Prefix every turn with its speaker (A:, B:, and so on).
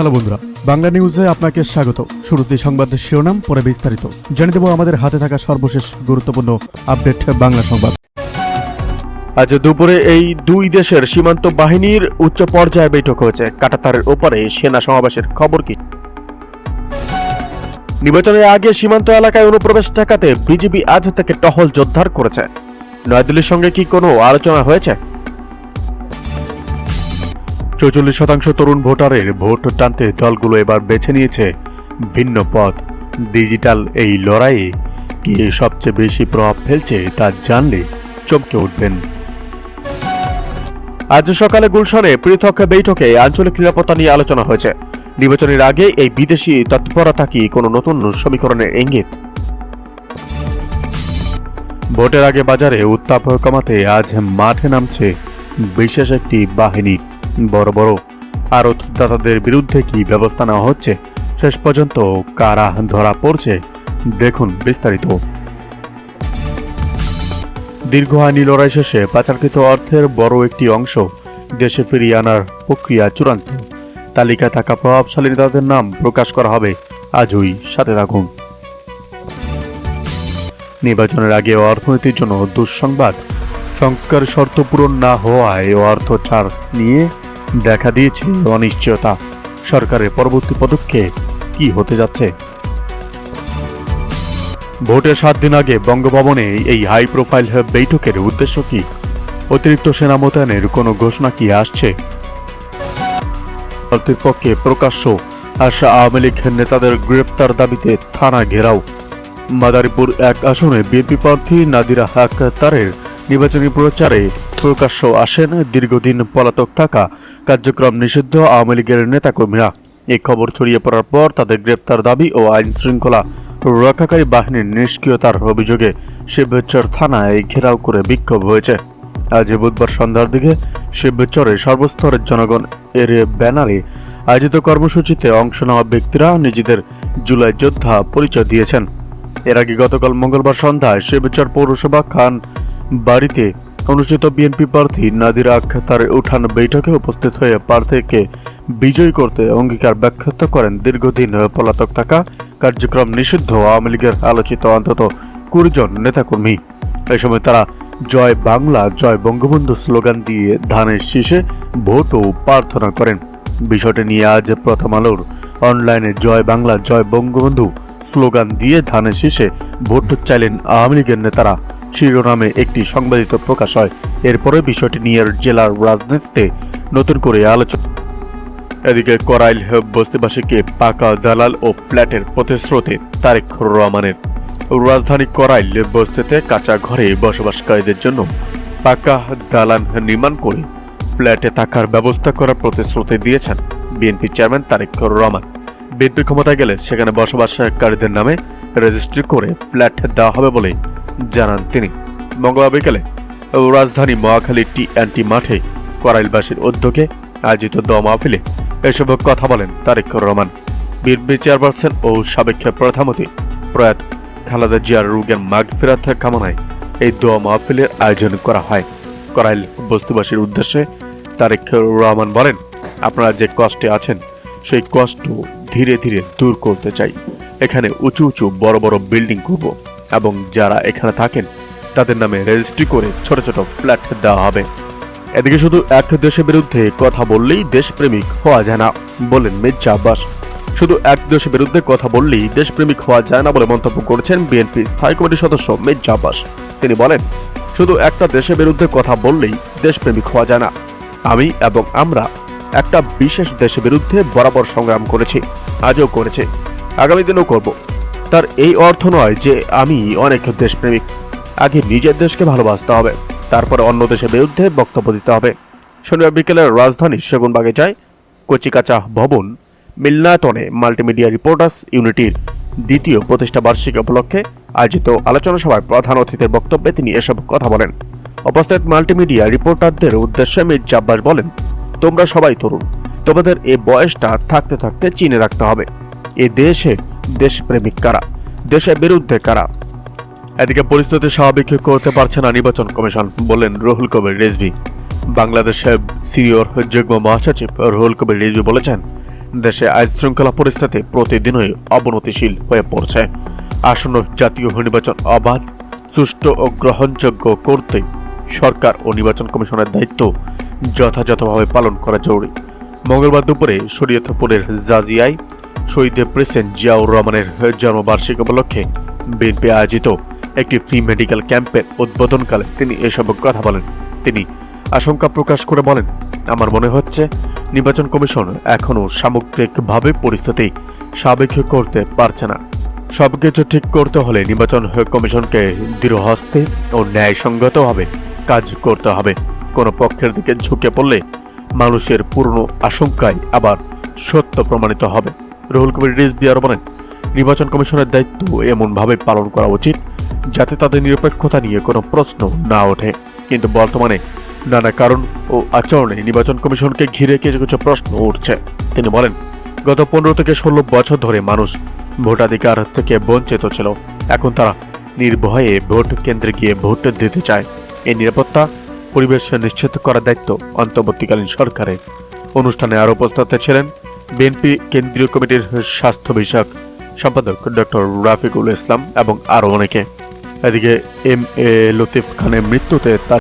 A: Hello বন্ধুরা, বাংলা নিউজে আপনাকে স্বাগত। শুরুতে সংবাদের শিরোনাম, পরে বিস্তারিত জানিয়ে দেব আমাদের হাতে থাকা সর্বশেষ গুরুত্বপূর্ণ আপডেট বাংলা সংবাদ।
B: আজ দুপুরে এই দুই দেশের সীমান্ত বাহিনীর উচ্চ পর্যায়ে বৈঠক হয়েছে। কাঁটাতারের ওপারে সেনা সমাবেশের খবর কি? নির্বাচনের আগে সীমান্ত এলাকায় অনুপ্রবেশ ঠেকাতে বিজেপি আজ থেকে টহল জোরদার করেছে। নয়াদিল্লির সঙ্গে কি কোনো আলোচনা হয়েছে? ৪৪% তরুণ ভোটারের ভোট টানতে দলগুলো এবার বেছে নিয়েছে ভিন্ন পথ। ডিজিটাল এই লড়াইয়ে কি সবচেয়ে বেশি প্রভাব ফেলছে তা জানলে চমকে উঠবেন। আজ সকালে গুলশানে পৃথক বৈঠকে আঞ্চলিক নিরাপত্তা নিয়ে আলোচনা হয়েছে। নির্বাচনের আগে এই বিদেশি তৎপরতা কি কোনো নতুন সমীকরণের ইঙ্গিত? ভোটের আগে বাজারে উত্তাপ কমাতে আজ মাঠে নামছে বিশেষ একটি বাহিনী। বড় বড় আড়তদাতাদের বিরুদ্ধে কি ব্যবস্থা নেওয়া হচ্ছে, শেষ পর্যন্ত কারা ধরা পড়ছে, দেখুন বিস্তারিত। দীর্ঘ আইনি লড়াই শেষে পাচারকৃত অর্থের বড় একটি অংশ দেশে ফিরিয়ে আনার প্রক্রিয়া চূড়ান্ত। তালিকায় থাকা প্রভাবশালী নেতাদের নাম প্রকাশ করা হবে আজই, সাথে থাকুন। নির্বাচনের আগে অর্থনীতির জন্য দুঃসংবাদ। সংস্কার শর্ত পূরণ না হওয়ায় অর্থ ছাড় নিয়ে দেখা দিয়েছে অনিশ্চয়তা। সরকারের পরবর্তী পদক্ষেপ কি হতে যাচ্ছে? ভোটের 7 দিন আগে বঙ্গভবনে এই হাই প্রোফাইল বৈঠকের উদ্দেশ্য কি? অতিরিক্ত সেনা মোতায়েনের কোনো ঘোষণা কি আসছে? কর্তৃপক্ষে প্রকাশ্য আসা আওয়ামী লীগ নেতাদের গ্রেপ্তার দাবিতে থানা ঘেরাও। মাদারীপুর 1 আসনে বিএনপি প্রার্থী নাদিরা আক্তারের নির্বাচনী প্রচারে প্রকাশ্য আসেন দীর্ঘদিন পলাতক থাকা কার্যক্রম নিষিদ্ধ আওয়ামী লীগের নেতাকর্মীরা। এই খবর ছড়িয়ে পড়ার পর তাদের গ্রেপ্তার দাবি ও আইন শৃঙ্খলা রক্ষাকারী বাহিনীর নিষ্ক্রিয়তার অভিযোগে শিবচর থানায় ঘেরাও করে বিক্ষোভ হয়েছে। আজ বুধবার সন্ধ্যার দিকে শিবচরের সর্বস্তরের জনগণ এর ব্যানারে আয়োজিত কর্মসূচিতে অংশ নেওয়া ব্যক্তিরা নিজেদের জুলাই যোদ্ধা পরিচয় দিয়েছেন। এর আগে গতকাল মঙ্গলবার সন্ধ্যায় শিবচর পৌরসভা খান বাড়িতে অনুষ্ঠিত বিএনপি প্রার্থী নাদিরা আক্তারের উঠান বৈঠকে উপস্থিত হয়ে প্রার্থীকে বিজয়ী করতে অঙ্গীকার ব্যক্ত করেন দীর্ঘদিন পলাতক থাকা কার্যক্রম নিষিদ্ধ আওয়ামী লীগের আলোচিত অন্তত 20 জন নেতাকর্মী। এই সময় তারা জয় বাংলা জয় বঙ্গবন্ধু স্লোগান দিয়ে ধানের শীষে ভোটও প্রার্থনা করেন। বিষয়টি নিয়ে আজ প্রথম আলোর অনলাইনে জয় বাংলা জয় বঙ্গবন্ধু স্লোগান দিয়ে ধানের শীষে ভোট চাইলেন আওয়ামী লীগের নেতারা শিরোনামে একটি সংবাদিত প্রকাশ হয়। এরপরে বিষয়টি নিয়ে জেলার রাজনীতিতে নতুন করে আলোচনা। এদিকে করাইল বস্তিবাসীকে পাকা দালাল ও ফ্ল্যাটের প্রতিশ্রুতি তারেক রহমানের। রাজধানী করাইল বস্তিতে কাঁচা ঘরে বসবাসকারীদের জন্য পাকা দালান নির্মাণ করে ফ্ল্যাটে থাকার ব্যবস্থা করার প্রতিশ্রুতি দিয়েছেন BNP chairman Tarique Rahman. BNP ক্ষমতায় গেলে সেখানে বসবাসকারীদের নামে রেজিস্ট্রি করে ফ্ল্যাট দেওয়া হবে বলে জানান তিনি। মঙ্গলবার বিকেলে রাজধানী মহাখালী টি&টি মাঠে করাইলবাসীর উদ্যোগে আয়োজিত দোয়া মাহফিলে এসব কথা বলেন তারেক রহমান। বিএনপি চেয়ারপারসন ও সাবেক প্রধানমন্ত্রী প্রয়াত খালেদা জিয়ার রোগের মাগফিরাত কামনায় এই দোয়া মাহফিলের আয়োজন করা হয়। করাইল বস্তিবাসীর উদ্দেশ্যে তারেক রহমান বলেন, আপনারা যে কষ্টে আছেন সেই কষ্ট ধীরে ধীরে দূর করতে চাই। এখানে উঁচু উঁচু বড় বড় বিল্ডিং করব এবং যারা এখানে থাকেন তাদের নামে রেজিস্ট্রি করে ছোট ছোট ফ্ল্যাট দেওয়া হবে। এদিকে শুধু এক দেশের বিরুদ্ধে কথা বললেই দেশপ্রেমিক হওয়া যায় না বলেন মির্জা আব্বাস। শুধু এক দেশের বিরুদ্ধে কথা বললেই দেশপ্রেমিক হওয়া যায় না বলে মন্তব্য করেছেন বিএনপি স্থায়ী কমিটির সদস্য মির্জা আব্বাস। তিনি বলেন, শুধু একটা দেশের বিরুদ্ধে কথা বললেই দেশপ্রেমিক হওয়া যায় না। আমি এবং আমরা একটা বিশেষ দেশের বিরুদ্ধে বরাবর সংগ্রাম করেছি, আজও করেছি, আগামী দিনেও করব। তার এই অর্থ নয় যে আমি অনেক দেশপ্রেমিক। আগে নিজের দেশকে ভালোবাসতে হবে, তারপরে অন্য দেশের বিরুদ্ধে বক্তব্য দিতে হবে। শনিবার বিকেলে রাজধানীর সেগুনবাগিচায় কচিকাঁচা ভবন মিলনায়তনে মাল্টিমিডিয়া রিপোর্টার্স ইউনিটির 2য় প্রতিষ্ঠা বার্ষিকী উপলক্ষে আয়োজিত আলোচনা সভায় প্রধান অতিথির বক্তব্যে তিনি এসব কথা বলেন। উপস্থিত মাল্টিমিডিয়া রিপোর্টারদের উদ্দেশ্যে মির্জা আব্বাস বলেন, তোমরা সবাই তরুণ, তোমাদের এই বয়সটা থাকতে থাকতে চিনে রাখতে হবে এ দেশে দেশপ্রেমিক কারা, দেশের বিরুদ্ধে কারা। এদিকে পরিস্থিতি স্বাভাবিক করতে পারছে না নির্বাচন কমিশন, বললেন রুহুল কবির রিজভী। বাংলাদেশের সিনিয়র যুগ্ম মহাসচিব রুহুল কবির রিজভী বলেছেন, দেশে আইন শৃঙ্খলা পরিস্থিতি প্রতিদিনই অবনতিশীল হয়ে পড়ছে। আসন্ন জাতীয় নির্বাচন অবাধ, সুষ্ঠু ও গ্রহণযোগ্য করতে সরকার ও নির্বাচন কমিশনের দায়িত্ব যথাযথভাবে পালন করা জরুরি। মঙ্গলবার দুপুরে শরীয়তপুরের জাজিয়ায় শহীদ প্রেসিডেন্ট জিয়াউর রহমানের জন্মবার্ষিকী উপলক্ষে বিএনপি আয়োজিত একটি ফ্রি মেডিকেল ক্যাম্পের উদ্বোধনকালে তিনি এসব কথা বলেন। তিনি আশঙ্কা প্রকাশ করে বলেন, আমার মনে হচ্ছে নির্বাচন কমিশন এখনও সামগ্রিকভাবে পরিস্থিতি স্বাভাবিক করতে পারছে না। সবকিছু ঠিক করতে হলে নির্বাচন কমিশনকে দৃঢ়হস্তে ও ন্যায়সঙ্গতভাবে কাজ করতে হবে। কোনো পক্ষের দিকে ঝুঁকে পড়লে মানুষের পুরনো আশঙ্কায় আবার সত্য প্রমাণিত হবে। রুহুল কবির রিজভী আরও বলেন, নির্বাচন কমিশনের দায়িত্ব এমনভাবে পালন করা উচিত যাতে তাদের নিরপেক্ষতা নিয়ে কোনো প্রশ্ন না ওঠে। কিন্তু বর্তমানে নানা কারণ ও আচরণে নির্বাচন কমিশনকে ঘিরে কিছু কিছু প্রশ্ন উঠছে। তিনি বলেন, গত 15 থেকে 16 বছর ধরে মানুষ ভোটাধিকার থেকে বঞ্চিত ছিল। এখন তারা নির্ভয়ে ভোট কেন্দ্রে গিয়ে ভোট দিতে চায়। এই নিরাপত্তা পরিবেশ নিশ্চিত করার দায়িত্ব অন্তর্বর্তীকালীন সরকারের। অনুষ্ঠানে আরও উপস্থিত ছিলেন বিএনপি কেন্দ্রীয় কমিটির স্বাস্থ্য বিষয়ক সম্পাদক ডক্টর রাফিকুল ইসলাম এবং আরও অনেকে। এদিকে এম এ লতিফ খানের মৃত্যুতে তার